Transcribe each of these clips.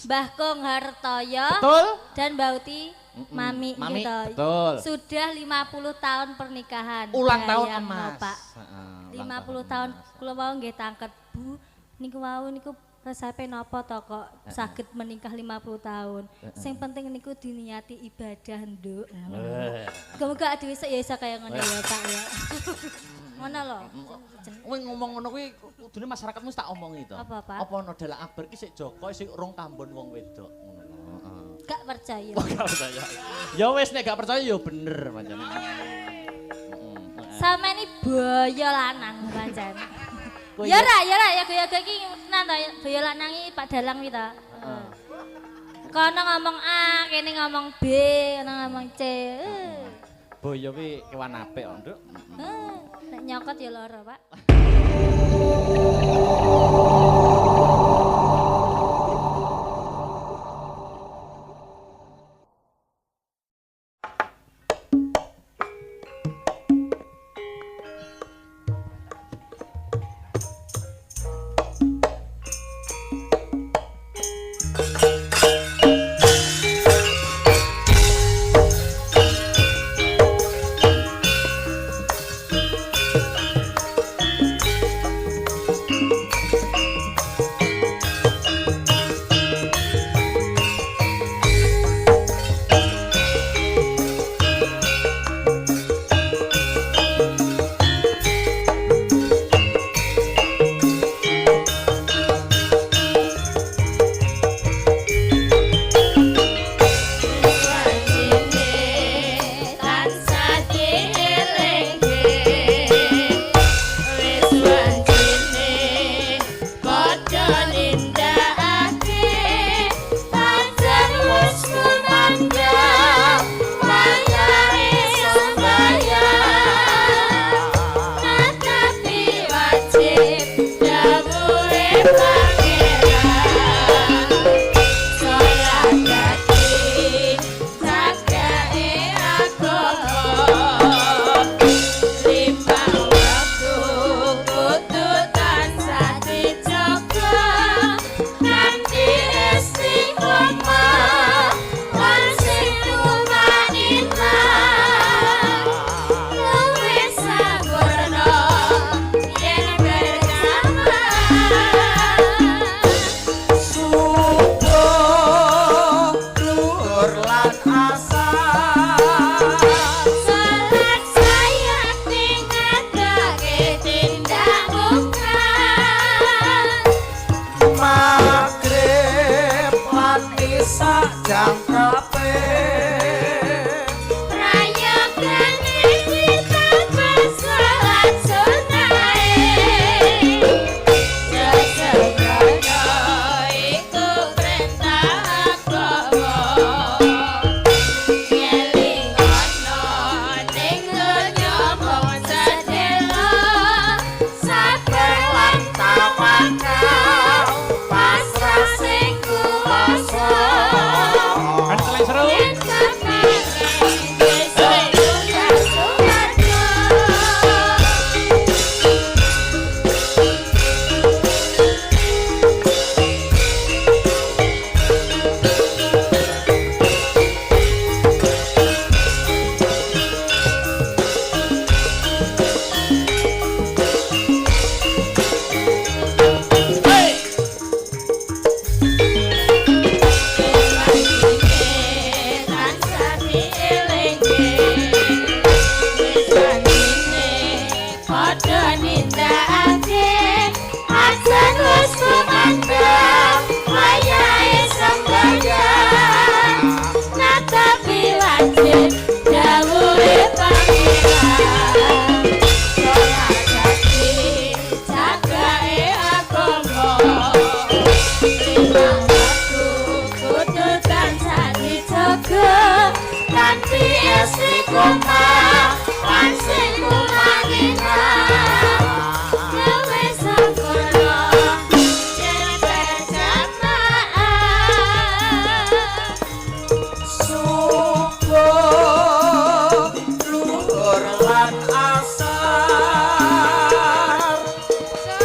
Mbah Kong Hartoyo Betul? dan Mbak Uti Mami, Mami, gitu. betul. Sudah 50 tahun pernikahan. Ulang tahun Bayang, emas. Pak. 50 tahun kula mau nggih tangket Bu niku wau niku resepe napa to kok saged menikah 50 tahun. Sing penting niku diniati ibadah nduk. Muga-muga dhewe ya iso kaya ngono ya Pak ya. Ngono lho. Kowe ngomong ngono kuwi kudune masyarakatmu tak omongi to. Apa, Pak? Apa ono dalah akbar ki sik Joko sik rong tambon wong wedok ngono lho. Gak percaya. Gak percaya. Ya wis nek gak percaya ya bener pancen. Sama ini boyo lanang pancen. Ya ra ya gaya-gaya iki tenan to boyo lanang iki Pak Dalang iki to. Kono ngomong A, kene ngomong B, kono ngomong C. Boyo kuwi kewan apik kok, Nduk. Nek nyokot ya lara, Pak.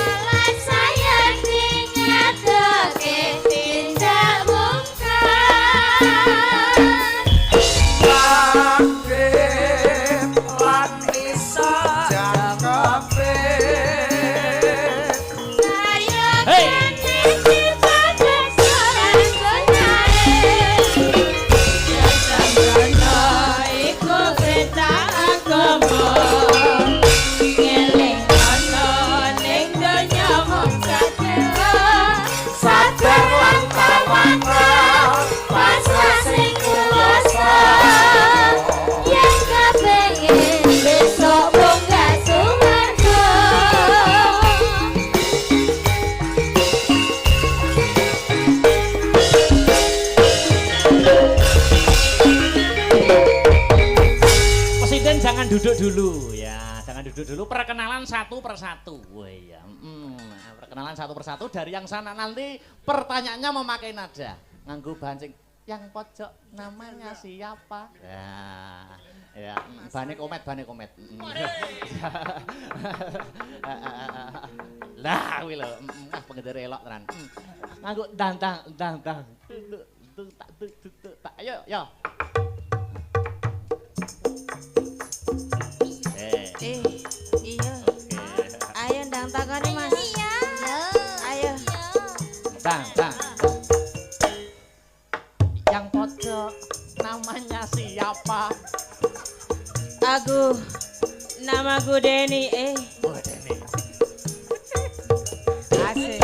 Sholat saya ingat tindamu duduk dulu ya, jangan duduk dulu. Perkenalan satu persatu. Wah iya. Perkenalan satu persatu dari yang sana nanti pertanyaannya memakai nada. Nganggo bancing. Yang pojok namanya siapa? Ya, bane komet. Lah kuwi lho, pengendara elok tenan. Nganggo dang. Ayo, yo. Iya. Ayo ndang takoni Mas. Iya. Ayo. Dang. Yang pojok namanya siapa? Namaku Deni. Oh, Deni. Asik.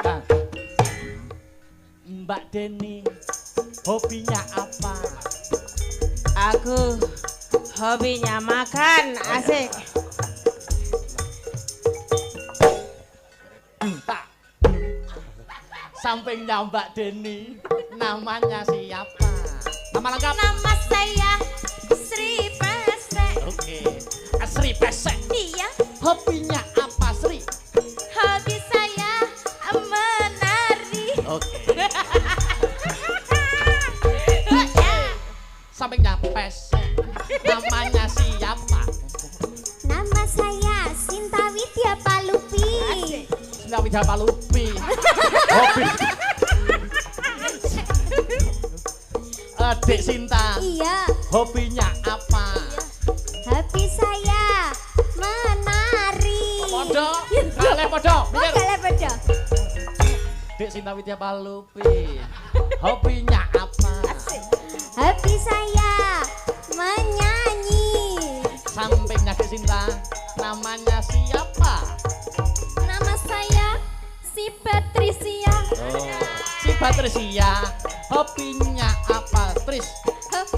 Dang. Mbak Deni, hobinya apa? Aku hobinya makan. Asik. Tak. Sampingnya Mbak Deni, namanya siapa? Nama lengkap? Nama saya Sri Pesek. Oke. Sri Pesek. Iya. Hobinya apa, Sri? Hobi saya menari. Oke. Sampingnya Pesek, namanya siapa? Nama saya Sinta Widya Palupi. Sinta Widya Palupi. Hobi. Adik Sinta. Iya. Hobinya apa? Hobi saya menari. Podo. Kale podo. Mikir. Kale podo. Adik Sinta Widya Palupi. Hobinya apa? Hobi saya menyanyi. Sampingnya Adik Sinta. Namanya siapa? Nama saya si Patricia. Si Patricia. Hobinya apa, Tris?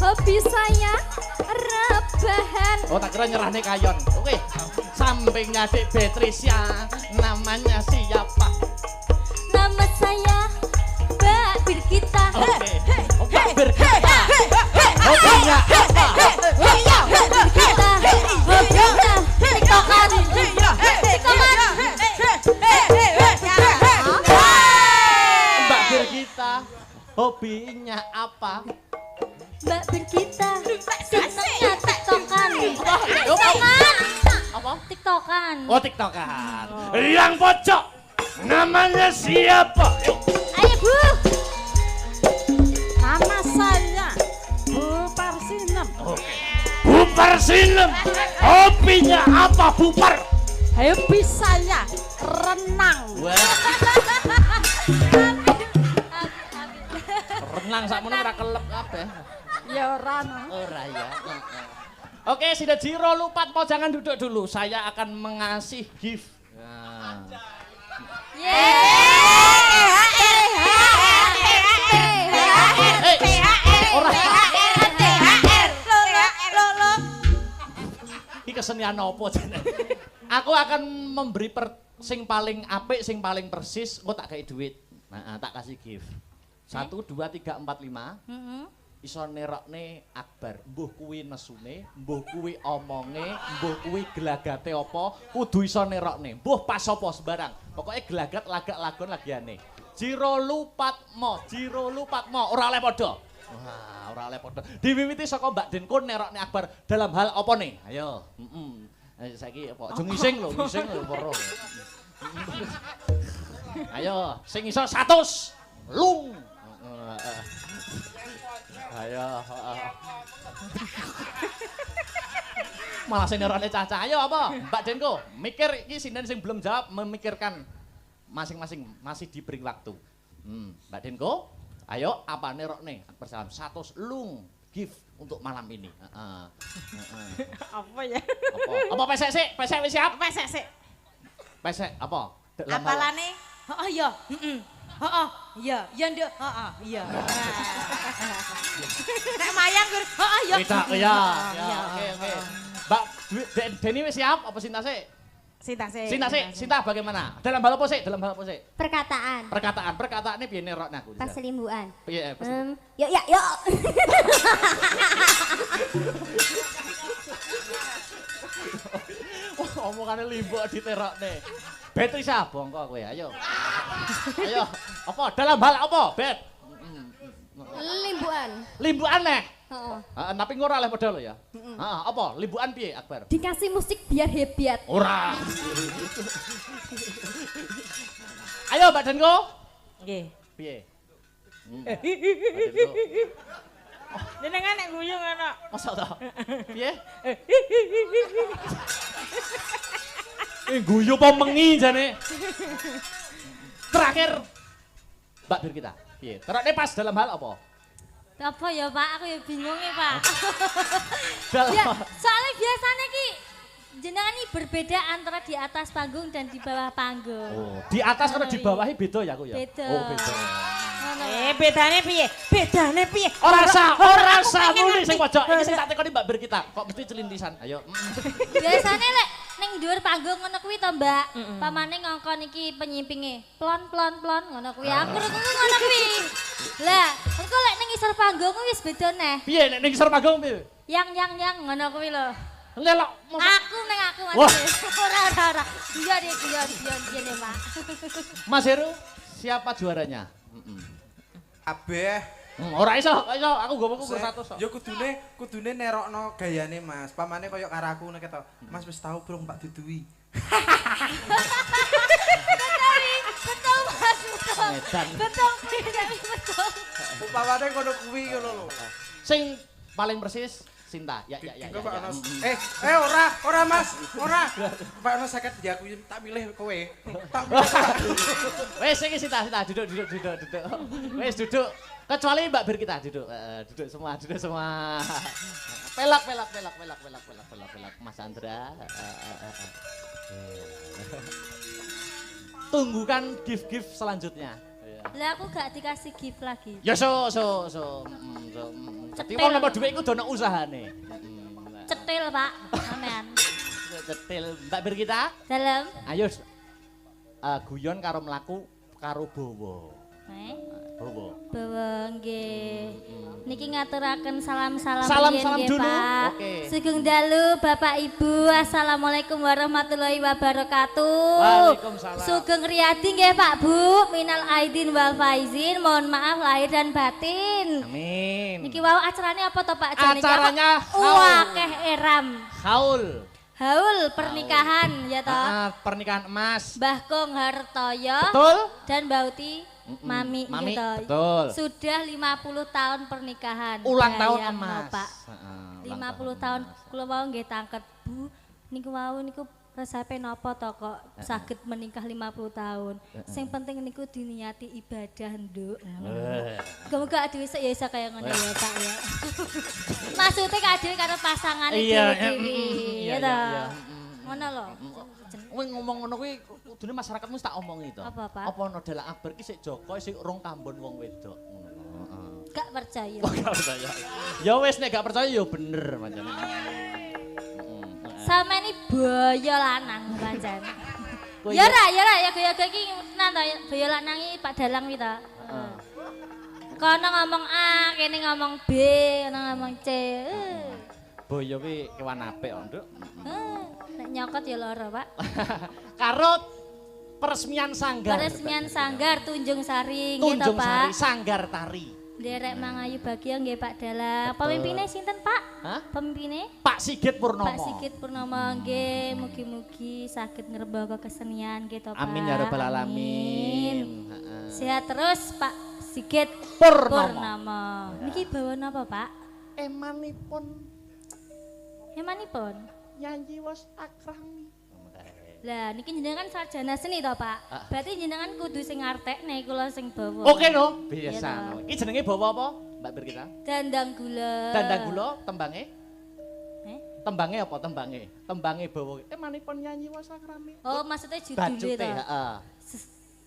Hobi saya rebahan. Oh, tak kira nyerah nih kayon. Oke. Sampingnya Adik Patricia. Namanya siapa? Nama saya Mbak Birgita. Oke. Mbak Birgita. Hobinya apa? Birgita. Hobinya tiktokan. Mbak Birgita. Hobinya apa? Mbak Birgita. Senengnya tiktokan. Apa? Tiktokan. Oh, tiktokan. Yang pojok. Namanya siapa? Yuk. Ayo Bu. Nama saya Bu Parsinem. Bupar sinem. Hobinya apa, Bupar? Hobi saya renang. Renang sakmono ora kelep kabeh. Ya ora no. Ora ya. Oke, sudah Jiro lupat mau jangan duduk dulu. Saya akan mengasih gift. Nah. Ini kesenian apa jenenge? Aku akan memberi sing paling apik, sing paling persis, engko tak kayak duit. Nah, tak kasih gift. 1 2 3 4 5. Iso nerokne Akbar. Mbuh kuwi nesune, mbuh kuwi omonge, mbuh kuwi gelagate apa, kudu iso nerokne. Mbuh pas apa sembarang. Pokoke gelagat lagak lagon lagiane. Jiro lupatmo, ora oleh padha. Wah, ora oleh padha. Diwiwiti saka Mbak Denko nerokne Akbar dalam hal apa nih? Ayo, saiki apa? Aja ngising lho poro. Ayo, sing iso 100. Lung. Ayo. Malah sing nerokne Caca. Ayo apa? Mbak Denko, mikir iki sinden sing belum jawab memikirkan masing-masing masih diberi waktu. Mbak Denko, ayo apa nerokne? Bersalam 100 lung gift untuk malam ini. Apa ya? Apa pesek sik? Pesek wis siap? Pesek sik. Pesek apa? Apalane? Heeh ya. Heeh. Iya, ya Nduk. Heeh, iya. Nek mayang kur. Heeh ya. Tidak ya. Oke. Mbak Deni wis siap apa Sinta sik? Sinta sik. Sinta bagaimana? Dalam hal apa sik? Perkataan. Perkataannya piye nerokne aku? Perselimbuhan. Piye? Yuk. Omongane limbuk diterokne. Betrisa bongko kowe, ayo. Ayo, apa dalam hal apa, Bet? Limbuan. Limbukan neh. Heeh. Heeh, tapi ngora oleh modal ya. Heeh, apa? Limbukan piye, Akbar? Dikasih musik biar hebat. Ora. Ayo, Mbak Denko. Nggih. Piye? Jenengan nek guyu ngono. Masa ta? Piye? Guyu apa mengi jane? Terakhir Mbak Birgita, piye? Terokne pas dalam hal apa? Apa ya Pak, aku ya bingung ya Pak. Dalam Ya, soalnya biasanya ki jenengan ini berbeda antara di atas panggung dan di bawah panggung. Oh, di atas karo di bawah beda ya aku ya? Beda. Oh, beda. Ngono. Bedane piye? Bedane piye? Ora sa muni sing pojok. Iki sing tak tekoni Mbak Birgita. Kok mesti celintisan? Ayo. Biasanya lek ning dhuwur panggung ngono kuwi to, Mbak. Pamane ngongkon iki penyimpinge. Plon ngono kuwi. Aku ngono kuwi. Lah, engko lek ning isor panggung wis beda neh. Piye nek ning isor panggung piye? Yang ngono kuwi lho. Lelok. Aku Mas. Wah. Ora. Guyon ya, Pak. Mas Heru, siapa juaranya? Kabeh. Ora iso, aku ngomongku kur 100 kok. Ya kudune nerokno gayane Mas. Pamane koyo karo aku nek keto. Mas wis tau brung Mbak Dudui. Betul Mas, betul. Edan. Betul, betul. Upamane kono kuwi ngono lho. Sing paling persis Sinta. Ya. Engko Pak Anas. Ora Mas, ora. Pak Anas sakit ya aku tak milih kowe. Tak milih. Wes iki Sinta, duduk. Wes duduk. Kecuali Mbak Birgita duduk. Duduk semua. Pelak. Mas Andra. Tunggukan gift selanjutnya. Lah aku gak dikasih gift lagi. Ya so. Tapi wong nomor dhuwit iku dono usahane. Cetil, Pak. Sampean. Cetil Mbak Birgita. Dalam. Ayo guyon karo mlaku karo Bowo. Bowo. Bawa nggih. Niki ngaturaken salam-salam Salam nggih, dulu. Pak. Oke. Sugeng dalu Bapak Ibu. Assalamualaikum warahmatullahi wabarakatuh. Waalaikumsalam. Sugeng riyadi nggih Pak Bu. Minal aidin wal faizin. Mohon maaf lahir dan batin. Amin. Niki wau acaranya apa to Pak Jani? Acaranya Wakeh Eram. Haul Pernikahan ya toh. Pernikahan emas. Mbah Kong Hartoyo Betul? dan Mbak Uti Mami gitu. Betul. Sudah 50 tahun pernikahan. Ulang tahun Bayang, emas. Pak. 50 tahun kula wau nggih tangket Bu. Niku resepe napa to kok saged menikah 50 tahun. Sing penting niku diniati ibadah, Nduk. Muga-muga dhewe ya iso kaya ngono ya, Pak ya. Maksudnya kadhewe karo pasangane dhewe-dhewe. Ya to. Ngono lho. Kowe ngomong ngono kuwi kudune masyarakatmu tak omongi to. Apa, Pak? Apa ono dalan akbar ki sik Joko sik rong tambon wong wedok ngono lho. Gak percaya. Oh, gak percaya. Ya wis nek gak percaya ya bener pancen. Sama ini boyo lanang pancen. Ya ra ya gaya-gaya iki tenan to boyo lanang iki Pak Dalang iki to. Kono ngomong A, kene ngomong B, kono ngomong C. Boyo kuwi kewan apik kok, Nduk. Nek nyokot ya lara, Pak. Karo peresmian sanggar. Peresmian sanggar Tunjung Sari nggih to, Tunjung Sari Pak. Sanggar Tari. Nderek Mangayu Bagya nggih Pak Dalang. Pemimpinnya sinten, Pak? Hah? Pemimpinnya? Pak Sigit Purnomo. Pak Sigit Purnomo nggih, mugi-mugi saged ngrembaka kesenian gitu Pak. Amin ya rabbal alamin. Heeh. Sehat terus Pak Sigit Purnomo. Niki bawa napa Pak? Emanipun Emanipun? nyanyi was akrami. Lah niki jenengan sarjana seni to Pak? Berarti jenengan kudu sing ngartekne kula sing bawa. Oke no, biasa Iya, no. Iki jenenge bawa apa, Mbak Birgita? Dandang gula. Dandang gula, tembange? Tembange apa tembange? Tembange bawa. Emanipun nyanyi was akrami. Oh, maksudnya judulnya Bacute, to. heeh.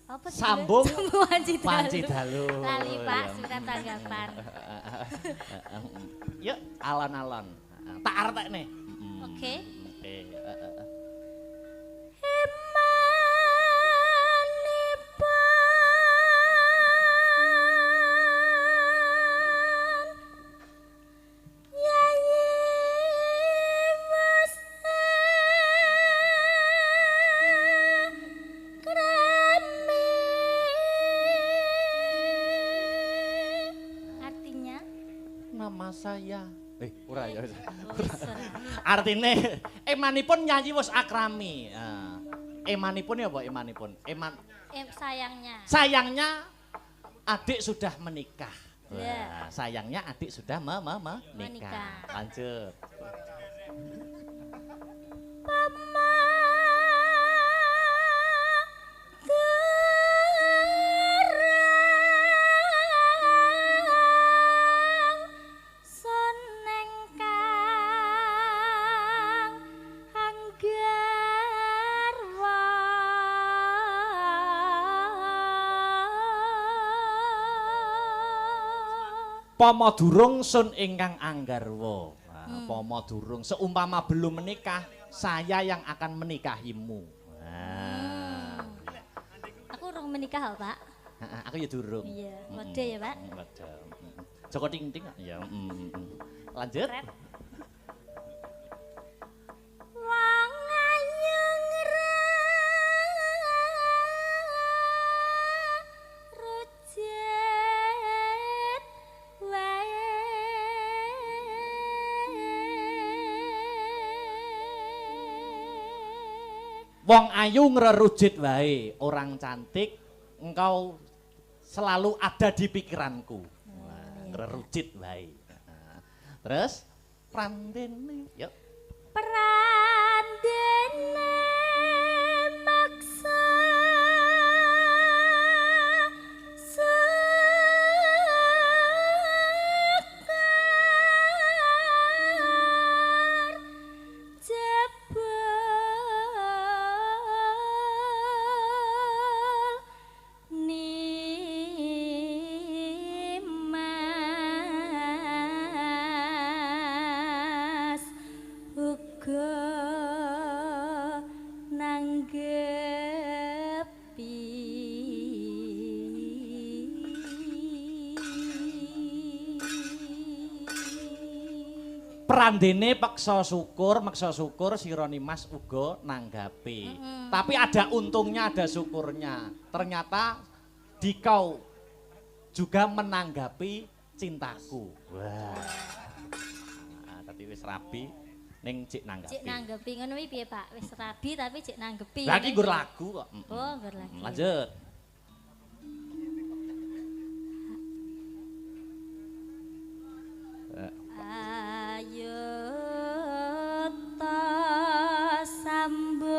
Apa judulnya? Sambung Wanci Wanci Dalu. Lali Pak, Ya. surat tanggapan. Yuk, alon-alon. Tak artek nih. Oke. Oke. nama saya. Ora ya. Wis ora. Artine emanipun nyanyi wis akrami. Emanipun ya apa emanipun? Sayangnya. Sayangnya adik sudah menikah. Ya. Wah, sayangnya adik sudah menikah. Menikah. Lanjut. Pama durung sun ingkang anggarwa. Pama durung seumpama belum menikah, saya yang akan menikahimu. Aku urung menikah, Pak. Aku ya durung. Iya, wede ya, Pak. Wede. Joko ting-ting ya. Lanjut. Wong ayu rujet wae. Wong ayu ngrerujit wae, orang cantik engkau selalu ada di pikiranku. Ngrerujit wae. Terus prandene, yuk. Prandene maksa sekar jebol nimas uga nanggepi Prandene maksa syukur sira Nimas uga nanggapi. Tapi ada untungnya, ada syukurnya. Ternyata dikau juga menanggapi cintaku. Wah. Nah, tadi wis rabi ning cik nanggapi. cik nanggepi ngono kuwi piye Pak? Wis rabi tapi cik nanggepi. Lagi nggur lagu kok. Oh, nggur lagi. Lanjut. Ayo ta sambung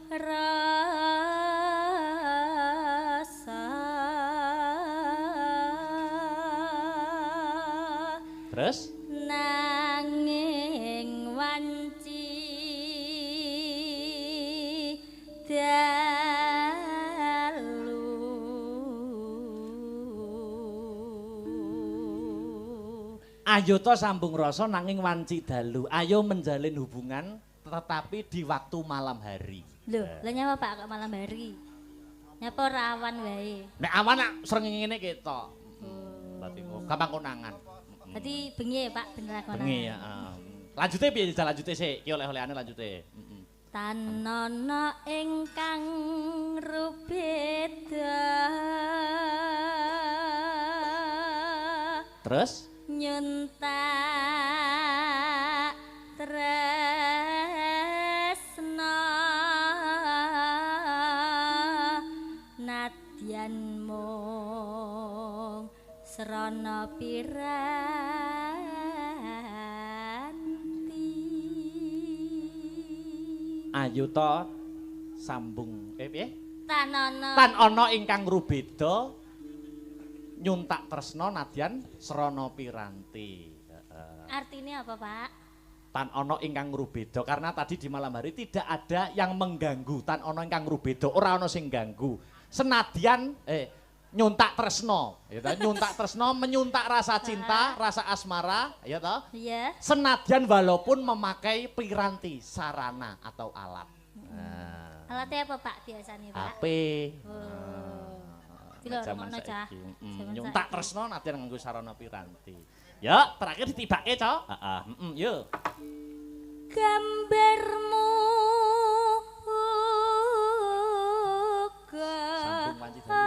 rasa. Terus Nanging wanci dalu. ayo to sambung rasa nanging wanci dalu. Ayo menjalin hubungan tetapi di waktu malam hari. Loh, lah nyapa Pak kok malam hari? Nyapa rawan wae. Nek awan nak srengenge ngene ketok. Berarti gampang konangan. Berarti bengi ya Pak bener kono. Bengi ya. Lanjute piye jajal lanjute sik? Ki oleh-olehane lanjute. Tanana ingkang rubeda. Terus Nyuntak tresna nadyan mung srana piranti. ayo to sambung piye? Tan ana ingkang rubeda nyuntak tresna nadyan srana piranti. Artinya apa Pak? Tan ana ingkang rubeda karena tadi di malam hari tidak ada yang mengganggu. Tan ana ingkang rubeda ora ana sing ganggu. Senadyan nyuntak tresna, ya ta? Nyuntak tresna menyuntak rasa cinta, rasa asmara, ya ta? Iya. Senadyan walaupun memakai piranti, sarana atau alat. Alatnya apa Pak biasanya Pak? HP. Bila Zaman rumahno cah. saiki. Zaman Nyuntak saiki. tresna nadyan nganggo sarana piranti. Ya, terakhir ditibake, Cok. Yo. Gambarmu uga Sambung wanci dalu.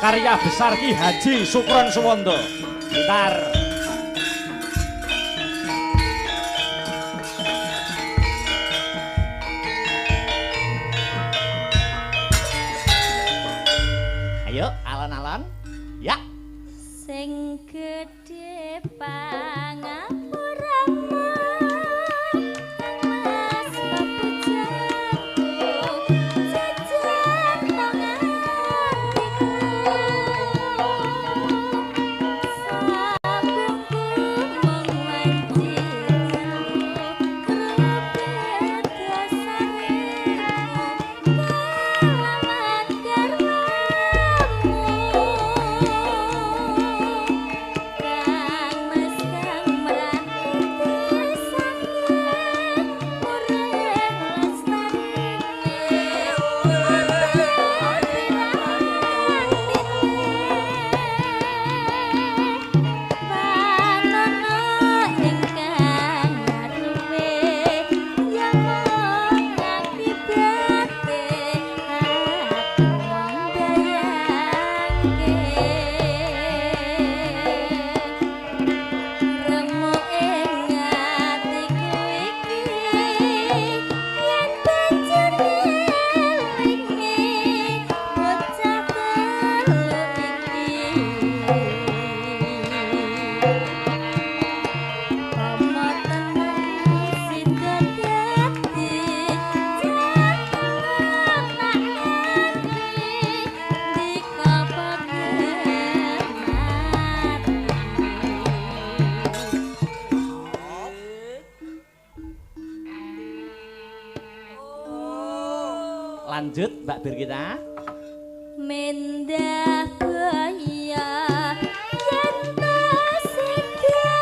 karya besar Ki Haji Sukron Suwondo. Gitar. Ayo, alon-alon. Ya. Sing gedhe pangapuramu Mas papujanku jajar tanganku sabungku mengwanjiku kerupet dasarimu kalamat garwamu Kang Mas Kang Merakiti sanget urip lestarine Panono ingkang ngarepe yen ngakibate aku mbayangke Remuk ing atiku iki yen banjur ngelingi bocah telu iki Pomo tenan sida dadi jangan nak ngerti dikapa Lanjut Mbak Birgita. Mendah gaya yen tasika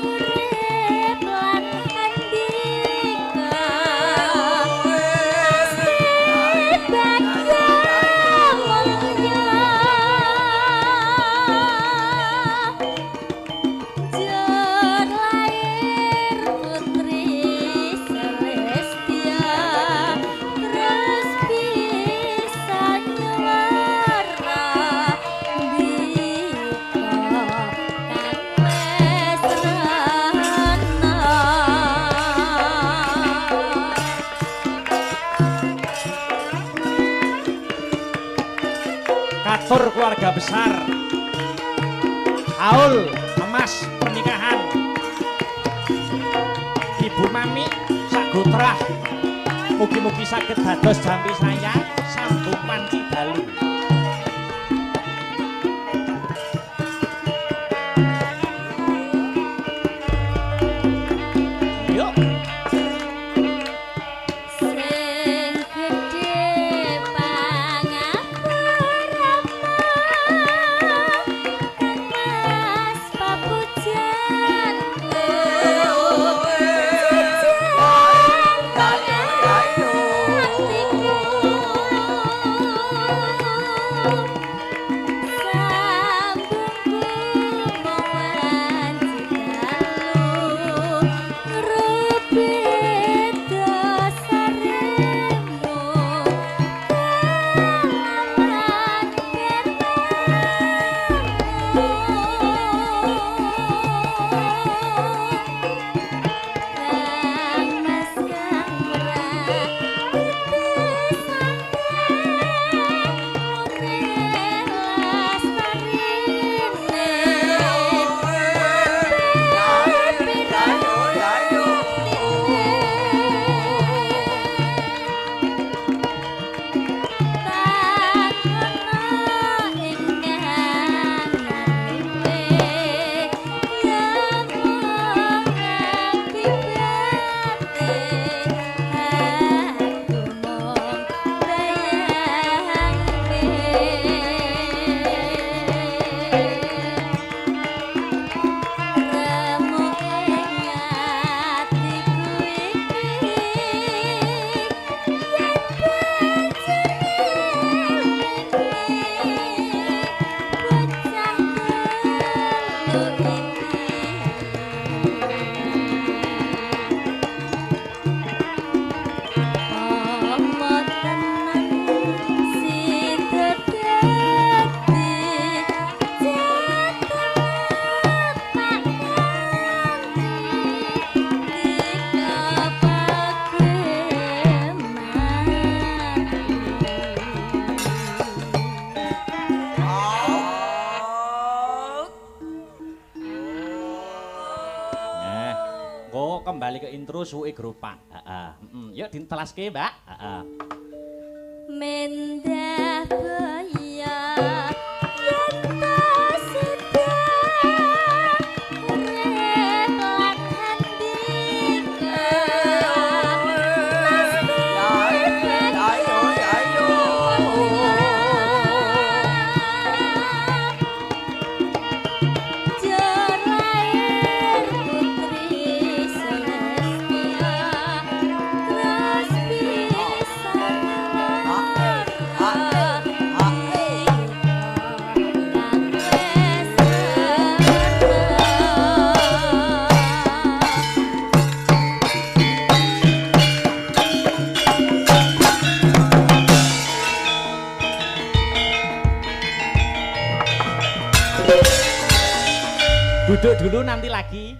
urip lan andika nasib bagya mulya Jur lair putri Celestia terus bisa nyuara Dika Kang Mesrana Katur keluarga besar Aul emas pernikahan Ibu Mami Sagutrah mugi-mugi saged dados jampi sayang sambung panci dalu yuk Sing gedhe pangapuramu Kang Mas papujanku jajar tanganku kembali ke intro suwe gropak. Heeh. Yuk ditelaske, Mbak. Heeh. Mendah baya yen tasida urip lan handika Jarair putri Celestia Tras pisan Duduk dulu nanti lagi.